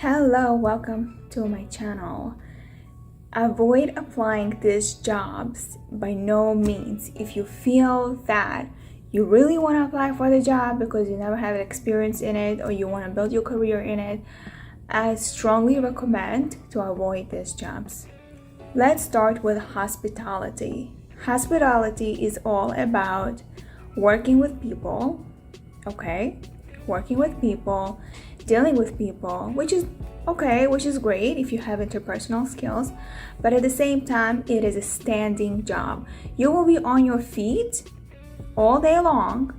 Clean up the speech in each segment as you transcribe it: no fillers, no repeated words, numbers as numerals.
Hello, welcome to my channel. Avoid applying these jobs by no means. If you feel that you really want to apply for the job because you never have experience in it or you want to build your career in it, I strongly recommend to avoid these jobs. Let's start with hospitality. Hospitality is all about working with people, okay? Working with people, dealing with people, which is okay, which is great if you have interpersonal skills, but at the same time, it is a standing job. You will be on your feet all day long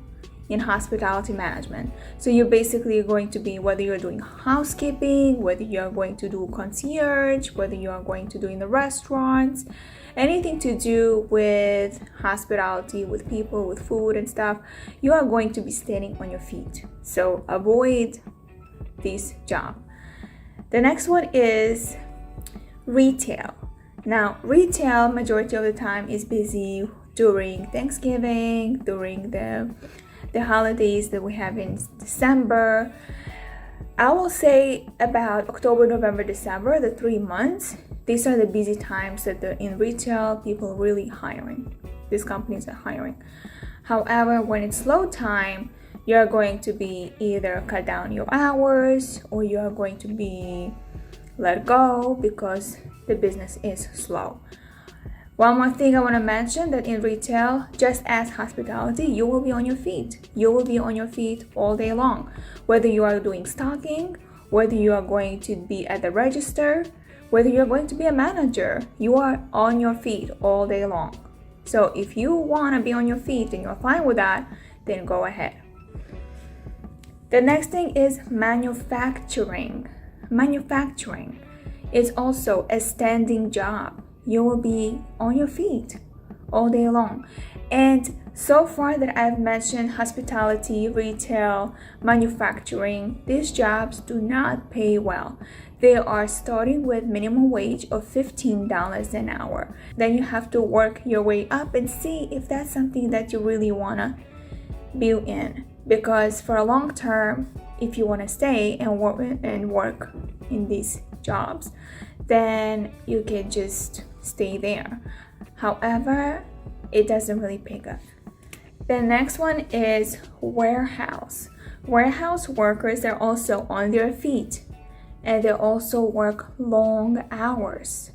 in hospitality management. So you're basically going to be, whether you're doing housekeeping, whether you're going to do concierge, whether you are going to do in the restaurants, anything to do with hospitality, with people, with food and stuff, you are going to be standing on your feet. So avoid this job. The next one is retail. Now, retail majority of the time is busy during Thanksgiving, during the holidays that we have in December. I will say about October, November, December, the 3 months. These are the busy times that in retail, people really hiring. These companies are hiring. However, when it's slow time, you're going to be either cut down your hours or you are going to be let go because the business is slow. One more thing I want to mention, that in retail, just as hospitality, you will be on your feet. You will be on your feet all day long. Whether you are doing stocking, whether you are going to be at the register, whether you're going to be a manager, you are on your feet all day long. So if you want to be on your feet and you're fine with that, then go ahead. The next thing is manufacturing. Manufacturing is also a standing job. You will be on your feet all day long. And so far that I've mentioned hospitality, retail, manufacturing, these jobs do not pay well. They are starting with minimum wage of $15 an hour. Then you have to work your way up and see if that's something that you really want to be in. Because for a long term, if you want to stay and work in these jobs, then you can just stay there. However, it doesn't really pay good. The next one is warehouse. Warehouse workers are also on their feet and they also work long hours.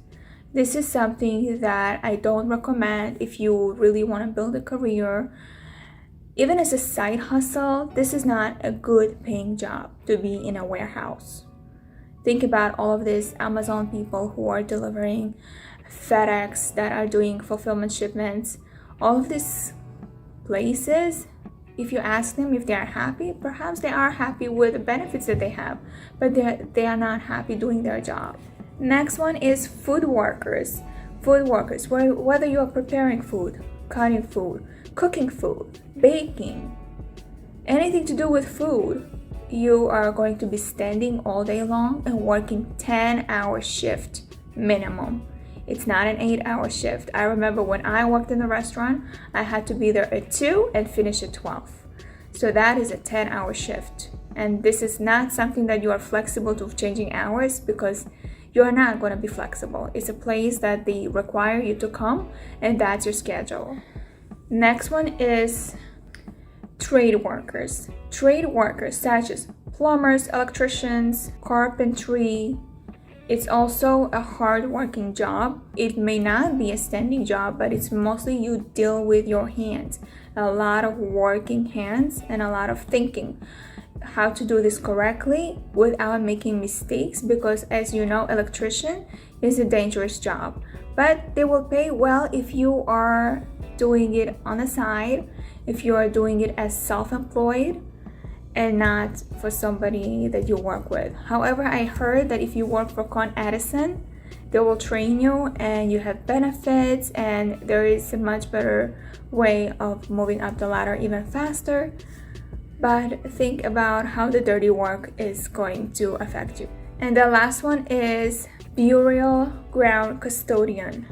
This is something that I don't recommend if you really want to build a career. Even as a side hustle, this is not a good paying job to be in a warehouse. Think about all of these Amazon people who are delivering, FedEx that are doing fulfillment shipments. All of these places, if you ask them if they are happy, perhaps they are happy with the benefits that they have, but they are not happy doing their job. Next one is food workers. Food workers, whether you are preparing food, cutting food, cooking food, baking, anything to do with food, you are going to be standing all day long and working 10-hour shift minimum. It's not an 8-hour shift. I remember when I worked in the restaurant, I had to be there at 2 and finish at 12. So that is a 10-hour shift. And this is not something that you are flexible to changing hours, because you're not going to be flexible. It's a place that they require you to come and that's your schedule. Next one is trade workers. Trade workers such as plumbers, electricians, carpentry. It's also a hard-working job. It may not be a standing job, but it's mostly you deal with your hands. A lot of working hands and a lot of thinking how to do this correctly without making mistakes, because as you know, electrician is a dangerous job. But they will pay well if you are doing it on the side, if you are doing it as self-employed and not for somebody that you work with. However, I heard that if you work for Con Edison, they will train you and you have benefits, and there is a much better way of moving up the ladder even faster. But think about how the dirty work is going to affect you. And the last one is burial ground custodian.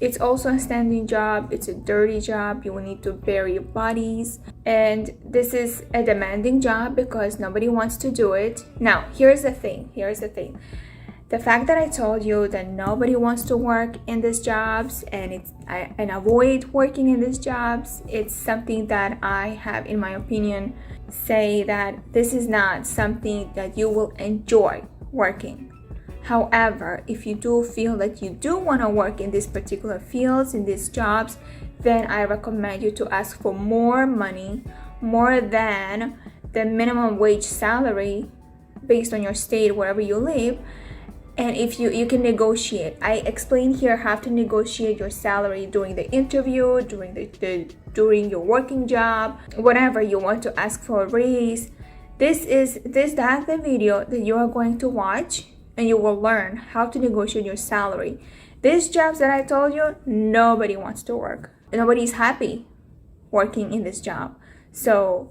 It's also a standing job. It's a dirty job. You will need to bury bodies. And this is a demanding job because nobody wants to do it. Now, here's the thing. The fact that I told you that nobody wants to work in these jobs and avoid working in these jobs, it's something that I have, in my opinion, say that this is not something that you will enjoy working. However, if you do feel that you do want to work in these particular fields, in these jobs, then I recommend you to ask for more money, more than the minimum wage salary based on your state, wherever you live. And if you can negotiate. I explain here how to negotiate your salary during the interview, during your working job, whenever you want to ask for a raise. That's the video that you are going to watch, and you will learn how to negotiate your salary. These jobs that I told you, nobody wants to work. Nobody's happy working in this job. So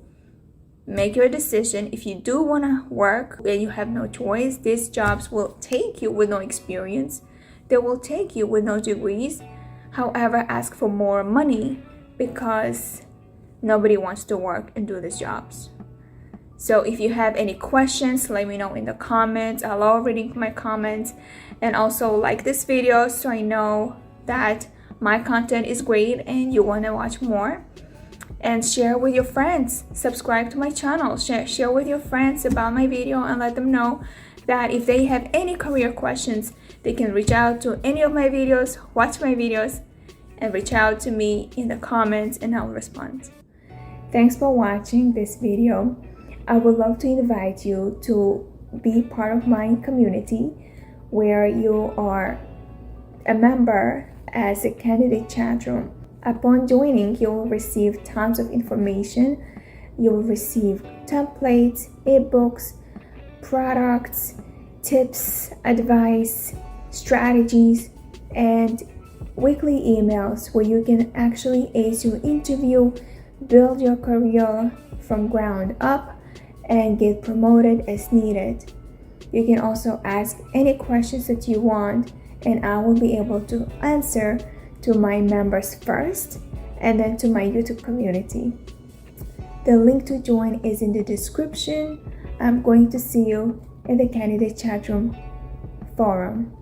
make your decision. If you do want to work and you have no choice, these jobs will take you with no experience. They will take you with no degrees. However, ask for more money because nobody wants to work and do these jobs. So if you have any questions, let me know in the comments. I love reading my comments. And also like this video so I know that my content is great and you want to watch more. And share with your friends. Subscribe to my channel. Share with your friends about my video and let them know that if they have any career questions, they can reach out to any of my videos, watch my videos, and reach out to me in the comments and I'll respond. Thanks for watching this video. I would love to invite you to be part of my community where you are a member as a candidate chat room. Upon joining, you will receive tons of information. You will receive templates, ebooks, products, tips, advice, strategies, and weekly emails where you can actually ace your interview, build your career from ground up, and get promoted as needed. You can also ask any questions that you want, and I will be able to answer to my members first and then to my YouTube community. The link to join is in the description. I'm going to see you in the candidate chat room forum.